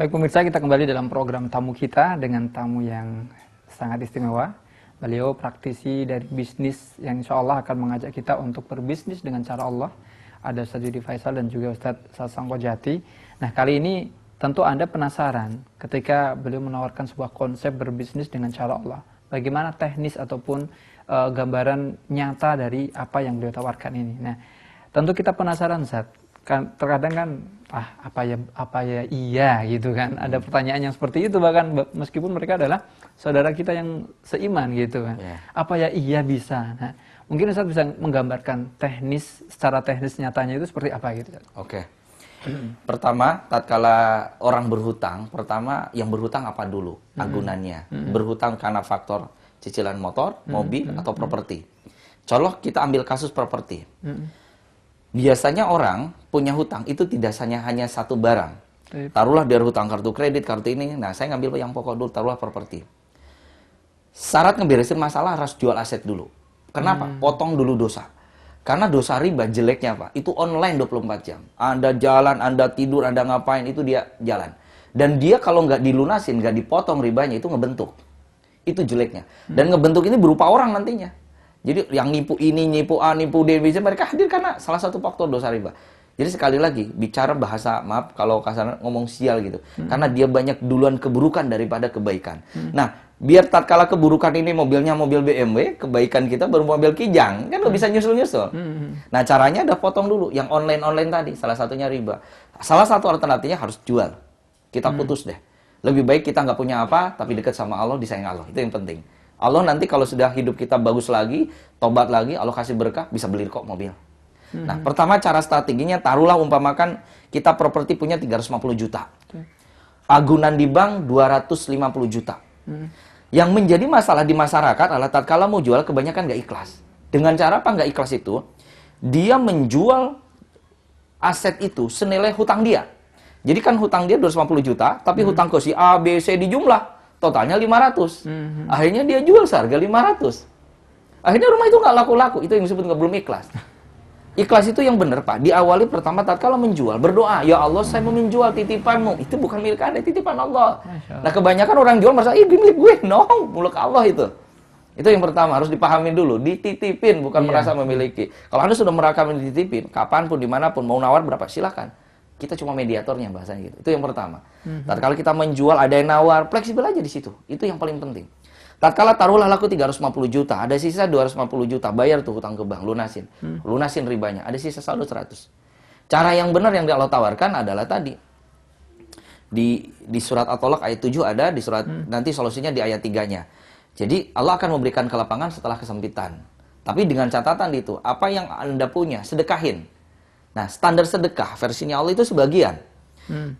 Baik pemirsa, kita kembali dalam program tamu kita dengan tamu yang sangat istimewa. Beliau praktisi dari bisnis yang insya Allah akan mengajak kita untuk berbisnis dengan cara Allah. Ada Ustadz Yudi Faisal dan juga Ustadz Sasongko Jati. Nah, kali ini tentu Anda penasaran ketika beliau menawarkan sebuah konsep berbisnis dengan cara Allah. Bagaimana teknis ataupun gambaran nyata dari apa yang beliau tawarkan ini. Nah, tentu kita penasaran, Ustadz. Terkadang kan apa ya iya gitu kan, ada pertanyaan yang seperti itu, bahkan meskipun mereka adalah saudara kita yang seiman gitu kan, apa ya iya bisa. Nah, mungkin Ustaz bisa menggambarkan secara teknis nyatanya itu seperti apa gitu. Oke. Pertama, tatkala orang berhutang, pertama yang berhutang apa dulu agunannya. Berhutang karena faktor cicilan motor, mobil atau properti. Contoh kita ambil kasus properti. Biasanya orang punya hutang itu tidak hanya satu barang. Taruhlah dia hutang kartu kredit, kartu ini. Nah, saya ngambil yang pokok dulu, taruhlah properti. Syarat ngeberesin masalah harus jual aset dulu. Kenapa? Potong dulu dosa. Karena dosa riba jeleknya Pak, itu online 24 jam. Anda jalan, Anda tidur, Anda ngapain, itu dia jalan. Dan dia kalau nggak dilunasin, nggak dipotong ribanya, itu ngebentuk. Itu jeleknya. Dan ngebentuk ini berupa orang nantinya. Jadi yang nipu ini, nipu A, nipu D, mereka hadir karena salah satu faktor dosa riba. Jadi sekali lagi, bicara bahasa, maaf kalau kasar ngomong sial gitu. Karena dia banyak duluan keburukan daripada kebaikan. Nah, biar tatkala keburukan ini mobilnya mobil BMW, kebaikan kita baru mobil Kijang. Kan nggak bisa nyusul-nyusul. Nah, caranya ada potong dulu. Yang online-online tadi, salah satunya riba. Salah satu alternatifnya harus jual. Kita putus deh. Lebih baik kita nggak punya apa, tapi dekat sama Allah, disayang Allah. Itu yang penting. Allah nanti kalau sudah hidup kita bagus lagi, tobat lagi, Allah kasih berkah, bisa beli kok mobil. Nah, pertama cara strateginya, taruhlah umpamakan kita properti punya 350 juta. Agunan di bank 250 juta. Yang menjadi masalah di masyarakat adalah tatkala mau jual kebanyakan nggak ikhlas. Dengan cara apa nggak ikhlas itu? Dia menjual aset itu senilai hutang dia. Jadi kan hutang dia 250 juta, tapi hutang ke si A, B, C dijumlah. Totalnya 500. Akhirnya dia jual seharga 500. Akhirnya rumah itu nggak laku-laku. Itu yang disebut nggak belum ikhlas. Ikhlas itu yang benar, Pak. Diawali pertama tatkala menjual, berdoa, ya Allah saya mau menjual titipanmu. Itu bukan milik Anda, titipan Allah. Nah, kebanyakan orang jual merasa, ini milik gue. No, milik Allah itu. Itu yang pertama, harus dipahamin dulu. Dititipin, bukan merasa memiliki. Kalau Anda sudah merasa dititipin, kapanpun, dimanapun, mau nawar berapa, silakan. Kita cuma mediatornya bahasanya gitu. Itu yang pertama. Tatkala kita menjual, ada yang nawar, fleksibel aja di situ. Itu yang paling penting. Tatkala taruhlah laku 350 juta, ada sisa 250 juta, bayar tuh hutang ke bank, lunasin. Lunasin ribanya, ada sisa saldo 100. Cara yang benar yang Allah tawarkan adalah tadi. Di surat At-Tolaq ayat 7 ada, di surat nanti solusinya di ayat 3-nya. Jadi Allah akan memberikan kelapangan setelah kesempitan. Tapi dengan catatan itu, apa yang Anda punya, sedekahin. Nah, standar sedekah versinya Allah itu sebagian.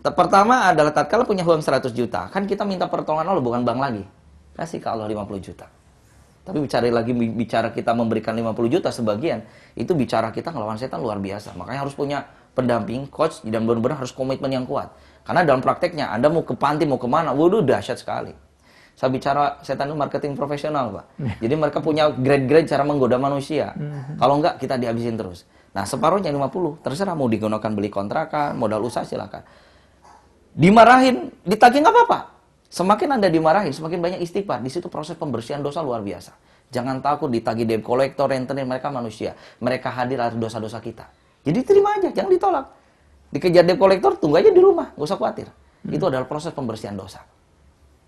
Pertama adalah tatkala punya uang 100 juta, kan kita minta pertolongan Allah, bukan bank lagi. Kasih ke Allah 50 juta. Tapi bicara kita memberikan 50 juta sebagian, itu bicara kita ngelawan setan luar biasa. Makanya harus punya pendamping, coach, dan benar-benar harus komitmen yang kuat. Karena dalam prakteknya, Anda mau ke panti, mau kemana, waduh dahsyat sekali. Saya bicara setan itu marketing profesional, Pak. Jadi mereka punya grade-grade cara menggoda manusia. Kalau enggak, kita dihabisin terus. Nah, separuhnya 50, terserah mau digunakan beli kontrakan, modal usaha silakan. Dimarahin, ditagih nggak apa-apa. Semakin Anda dimarahin, semakin banyak istighfar. Di situ proses pembersihan dosa luar biasa. Jangan takut ditagih debt collector, rentenir, mereka manusia. Mereka hadir atas dosa-dosa kita. Jadi terima aja, jangan ditolak. Dikejar debt collector, tunggu aja di rumah, nggak usah khawatir. Itu adalah proses pembersihan dosa.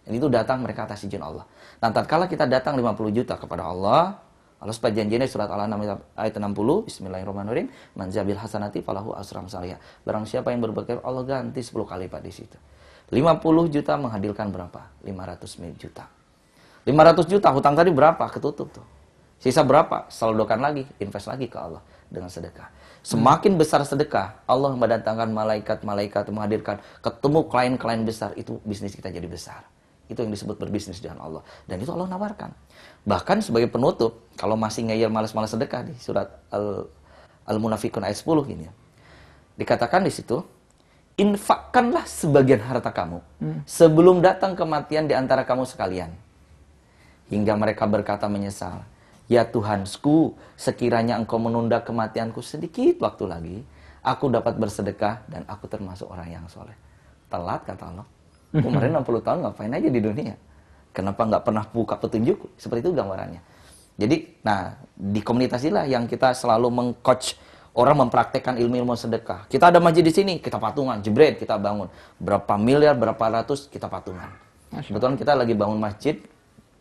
Dan itu datang mereka atas izin Allah. Nah, tatkala kita datang 50 juta kepada Allah, Allah sebut janjinya surat Al-An'am ayat 60, Bismillahirrahmanirrahim, man jabil hasanati falahu asram salihah. Barang siapa yang berbuat Allah ganti 10 kali lipat di situ. 50 juta menghadirkan berapa? 500 juta. 500 juta hutang tadi berapa? Ketutup tuh. Sisa berapa? Saldokan lagi, invest lagi ke Allah dengan sedekah. Semakin besar sedekah, Allah mendatangkan malaikat-malaikat menghadirkan, ketemu klien-klien besar, itu bisnis kita jadi besar. Itu yang disebut berbisnis dengan Allah. Dan itu Allah nawarkan. Bahkan sebagai penutup, kalau masih ngeyel malas-malas sedekah di surat Al-Munafikun ayat 10 ini. Dikatakan di situ, infakkanlah sebagian harta kamu sebelum datang kematian di antara kamu sekalian. Hingga mereka berkata menyesal, ya Tuhansku, sekiranya engkau menunda kematianku sedikit waktu lagi, aku dapat bersedekah dan aku termasuk orang yang soleh. Telat kata Allah. Kemarin 60 tahun ngapain aja di dunia? Kenapa nggak pernah buka petunjuk? Seperti itu gambarannya. Jadi, nah, di komunitas inilah yang kita selalu meng-coach orang mempraktekkan ilmu-ilmu sedekah. Kita ada masjid di sini, kita patungan, jebret, kita bangun. Berapa miliar, berapa ratus, kita patungan. Kebetulan kita lagi bangun masjid,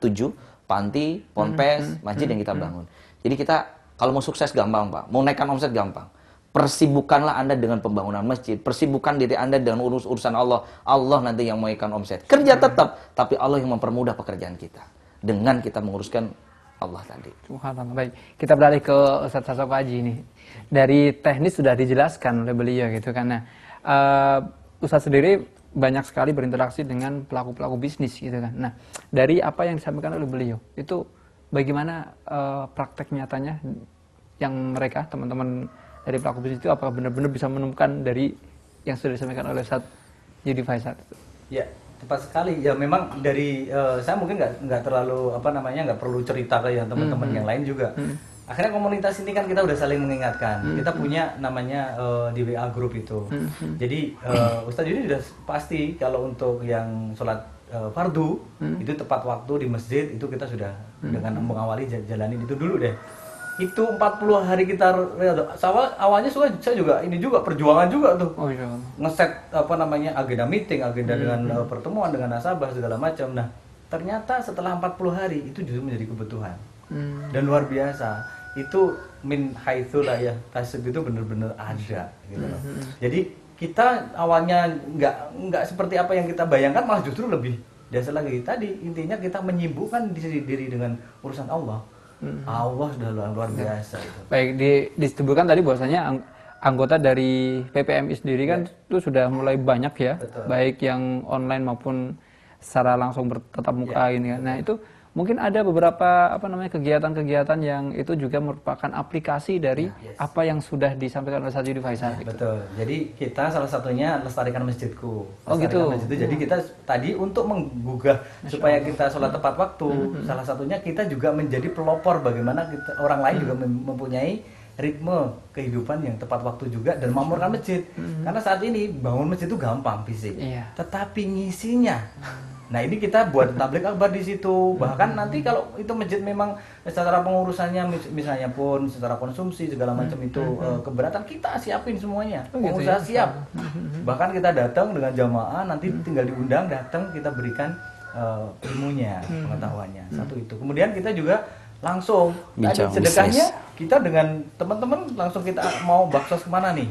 7, panti, ponpes, masjid yang kita bangun. Jadi kita, kalau mau sukses gampang Pak, mau naikkan omset gampang. Persibukkanlah Anda dengan pembangunan masjid, persibukkan diri Anda dengan urusan Allah. Allah nanti yang menaikkan omset. Kerja tetap, tapi Allah yang mempermudah pekerjaan kita. Dengan kita menguruskan Allah tadi. Subhanallah. Baik, kita beralih ke Ustadz Sasok Haji ini. Dari teknis sudah dijelaskan oleh beliau gitu kan. Nah, Ustadz sendiri banyak sekali berinteraksi dengan pelaku-pelaku bisnis gitu kan. Nah, dari apa yang disampaikan oleh beliau, itu bagaimana praktek nyatanya yang mereka, teman-teman dari pelaku bisnis itu apakah benar-benar bisa menemukan dari yang sudah disampaikan oleh Ustadz Yudi Faisal? Ya, tepat sekali. Ya memang dari saya mungkin nggak terlalu nggak perlu cerita ke yang teman-teman yang lain juga. Akhirnya komunitas ini kan kita udah saling mengingatkan. Kita punya namanya di WA group itu. Jadi Ustadz Yudi sudah pasti kalau untuk yang sholat fardu itu tepat waktu di masjid itu kita sudah dengan mengawali jalanin itu dulu deh. Itu 40 hari kita awalnya saya juga ini juga perjuangan juga tuh. Oh, iya. Ngeset agenda meeting, agenda dengan pertemuan dengan nasabah segala macam. Nah, ternyata setelah 40 hari itu justru menjadi kebutuhan. Dan luar biasa. Itu min haitsu la yahtasib itu benar-benar ada gitu loh. Jadi kita awalnya nggak seperti apa yang kita bayangkan, malah justru lebih dasar lagi. Tadi intinya kita menyibukkan diri dengan urusan Allah. Allah sudah luar biasa itu. Baik, disebutkan tadi bahwasanya anggota dari PPMI sendiri kan itu sudah mulai banyak ya. Betul. Baik yang online maupun secara langsung bertatap muka ini kan. Nah, itu mungkin ada beberapa kegiatan-kegiatan yang itu juga merupakan aplikasi dari apa yang sudah disampaikan oleh Ustadz Yudi Faisal. Betul. Jadi kita salah satunya lestarikan masjidku. Oh gitu. Masjidku. Jadi kita tadi untuk menggugah supaya kita sholat tepat waktu. Salah satunya kita juga menjadi pelopor bagaimana orang lain juga mempunyai ritme kehidupan yang tepat waktu juga dan memakmurkan masjid. Karena saat ini bangun masjid itu gampang fisik. Tetapi ngisinya. Nah, ini kita buat tablik akbar di situ. Bahkan nanti kalau itu masjid memang secara pengurusannya misalnya pun secara konsumsi segala macam itu keberatan, kita siapin semuanya. Pengusaha siap. Bahkan kita datang dengan jamaah, nanti tinggal diundang, datang kita berikan ilmunya, pengetahuannya. Satu itu. Kemudian kita juga langsung sedekahnya kita dengan teman-teman langsung kita mau baksos kemana nih.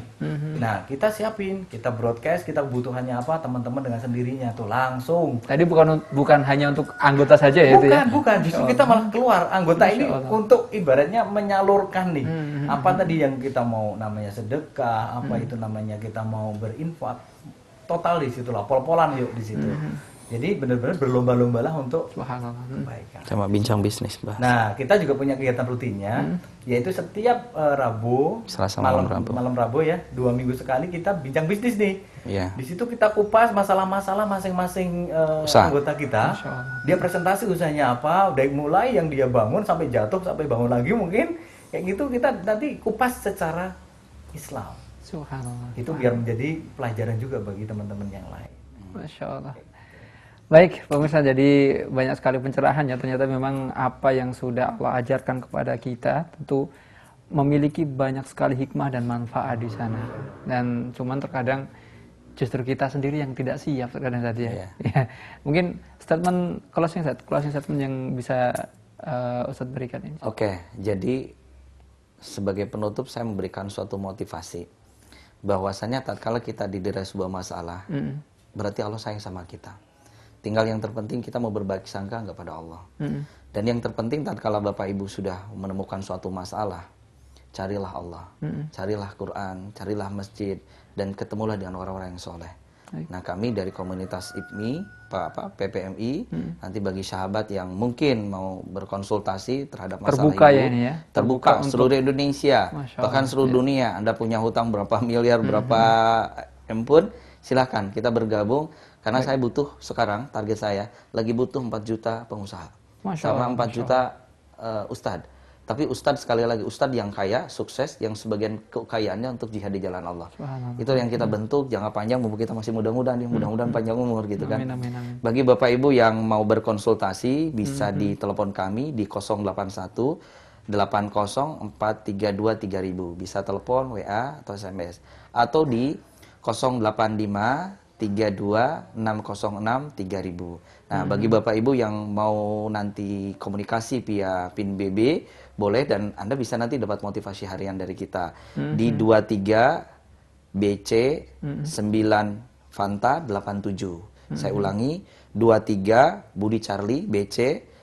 Nah, kita siapin, kita broadcast, kita kebutuhannya apa, teman-teman dengan sendirinya tuh langsung. Tadi bukan hanya untuk anggota saja ya itu ya. Bukan, justru kita malah keluar anggota ini untuk ibaratnya menyalurkan nih. Apa tadi yang kita mau namanya sedekah, apa itu namanya kita mau berinfak. Total di situ lah, pol-polan yuk di situ. Jadi benar-benar berlomba-lombalah untuk kebaikan. Sama bincang bisnis, Mbak. Nah, kita juga punya kegiatan rutinnya, yaitu setiap Rabu, Selasa malam Rabu ya, 2 minggu sekali kita bincang bisnis nih. Iya. Di situ kita kupas masalah-masalah masing-masing anggota kita. Dia presentasi usahanya apa, dari mulai yang dia bangun sampai jatuh sampai bangun lagi mungkin kayak gitu kita nanti kupas secara Islam. Subhanallah. Itu biar menjadi pelajaran juga bagi teman-teman yang lain. Masya Allah. Baik, pemirsa, jadi banyak sekali pencerahan ya. Ternyata memang apa yang sudah Allah ajarkan kepada kita tentu memiliki banyak sekali hikmah dan manfaat di sana. Dan cuman terkadang justru kita sendiri yang tidak siap terkadang tadi ya. Ya. Mungkin closing statement yang bisa Ustadz berikan ini. Oke, jadi sebagai penutup saya memberikan suatu motivasi bahwasanya tatkala kita didera sebuah masalah, berarti Allah sayang sama kita. Tinggal yang terpenting kita mau berbagi sangka kepada Allah. Dan yang terpenting tatkala Bapak Ibu sudah menemukan suatu masalah, carilah Allah, carilah Quran, carilah masjid, dan ketemulah dengan orang-orang yang soleh. Nah, kami dari komunitas IPMI, PPMI, nanti bagi sahabat yang mungkin mau berkonsultasi terhadap masalah terbuka ibu, ya ini ya? Terbuka seluruh Indonesia, bahkan seluruh dunia. Anda punya hutang berapa miliar, berapa pun, silahkan kita bergabung. Karena saya butuh sekarang, target saya, lagi butuh 4 juta pengusaha. Sama 4 juta ustadz. Tapi Ustadz, sekali lagi, Ustadz yang kaya, sukses, yang sebagian kekayaannya untuk jihad di jalan Allah. Itu yang kita bentuk jangka panjang, mumpung kita masih muda-muda nih, mudah-mudahan panjang umur gitu kan. Amin, amin, amin. Bagi Bapak Ibu yang mau berkonsultasi, bisa ditelepon kami di 081 80432 3000. Bisa telepon, WA, atau SMS. Atau di 085 32 606 3000. Nah, bagi Bapak Ibu yang mau nanti komunikasi via PIN BB, boleh, dan Anda bisa nanti dapat motivasi harian dari kita di 23 BC 9 Fanta 87. Saya ulangi, 23 Budi Charlie BC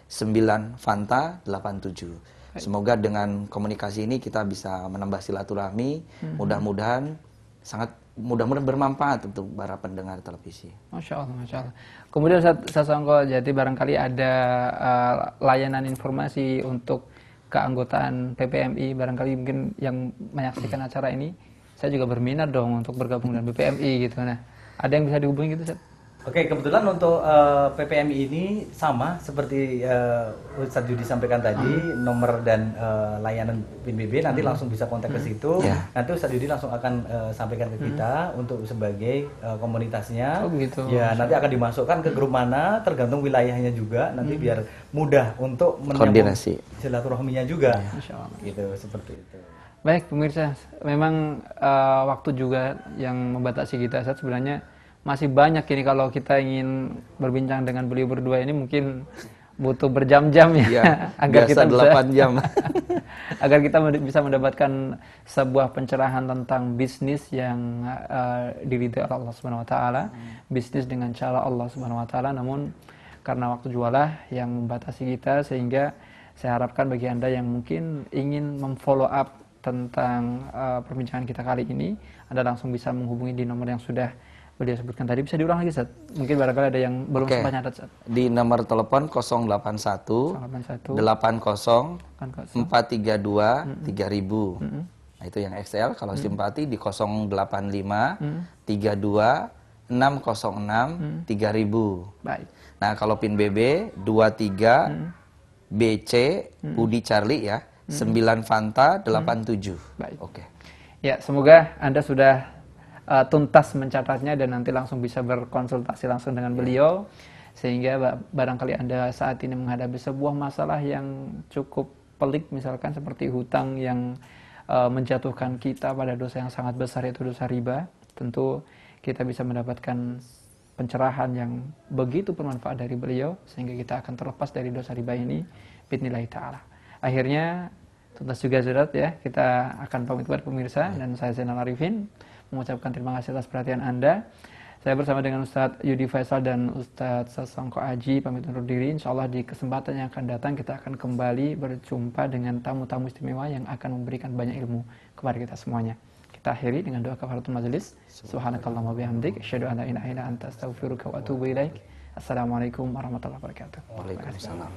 9 Fanta 87. Semoga dengan komunikasi ini kita bisa menambah silaturahmi, mudah-mudahan mudah-mudahan bermanfaat untuk para pendengar televisi. Masya Allah, Masya Allah. Kemudian saya sangka, jadi barangkali ada layanan informasi untuk keanggotaan PPMI, barangkali mungkin yang menyaksikan acara ini, saya juga berminat dong untuk bergabung dengan PPMI gitu. Nah, ada yang bisa dihubungi gitu, Ustaz? Oke, kebetulan untuk PPMI ini sama seperti Ustadz Yudi sampaikan tadi, nomor dan layanan PIN BB nanti langsung bisa kontak ke situ. Nanti Ustadz Yudi langsung akan sampaikan ke kita untuk sebagai komunitasnya. Oh begitu. Ya, nanti akan dimasukkan ke grup mana, tergantung wilayahnya juga. Nanti biar mudah untuk menyambung silaturahminya juga. Masya Allah. Gitu, seperti itu. Baik pemirsa, memang waktu juga yang membatasi kita. Saat sebenarnya masih banyak ini, kalau kita ingin berbincang dengan beliau berdua ini mungkin butuh berjam-jam ya, agar kita bisa 8 jam agar kita bisa mendapatkan sebuah pencerahan tentang bisnis yang diridhoi Allah Subhanahu wa taala, bisnis dengan cara Allah Subhanahu wa taala. Namun karena waktu jualah yang membatasi kita, sehingga saya harapkan bagi Anda yang mungkin ingin memfollow up tentang perbincangan kita kali ini, Anda langsung bisa menghubungi di nomor yang sudah beliau sebutkan tadi. Bisa diulang lagi, Ustaz? Mungkin barangkali ada yang belum sempat nyatet, Ustaz. Di nomor telepon 081 80 432 3000. Nah, itu yang XL. Kalau simpati di 085 32 606 3000. Baik. Nah, kalau PIN BB 23 BC Budi Charlie ya, 9 Fanta 87. Baik. Oke. Ya, semoga Anda sudah tuntas mencatatnya dan nanti langsung bisa berkonsultasi langsung dengan beliau, sehingga barangkali Anda saat ini menghadapi sebuah masalah yang cukup pelik, misalkan seperti hutang yang menjatuhkan kita pada dosa yang sangat besar, yaitu dosa riba. Tentu kita bisa mendapatkan pencerahan yang begitu bermanfaat dari beliau, sehingga kita akan terlepas dari dosa riba ini biidznillah ta'ala. Akhirnya tuntas juga sudah ya, kita akan pamit kepada pemirsa, dan saya Zainal Arifin mengucapkan terima kasih atas perhatian Anda. Saya bersama dengan Ustadz Yudi Faisal dan Ustadz Sasongko Aji pamit undur diri. InsyaAllah di kesempatan yang akan datang kita akan kembali berjumpa dengan tamu-tamu istimewa yang akan memberikan banyak ilmu kepada kita semuanya. Kita akhiri dengan doa kafaratul majelis. Subhanakallahumma bihamdik, asyhadu an la ilaha illa anta astaghfiruka wa atubu ilaik. Assalamualaikum warahmatullahi wabarakatuh. Waalaikumsalam.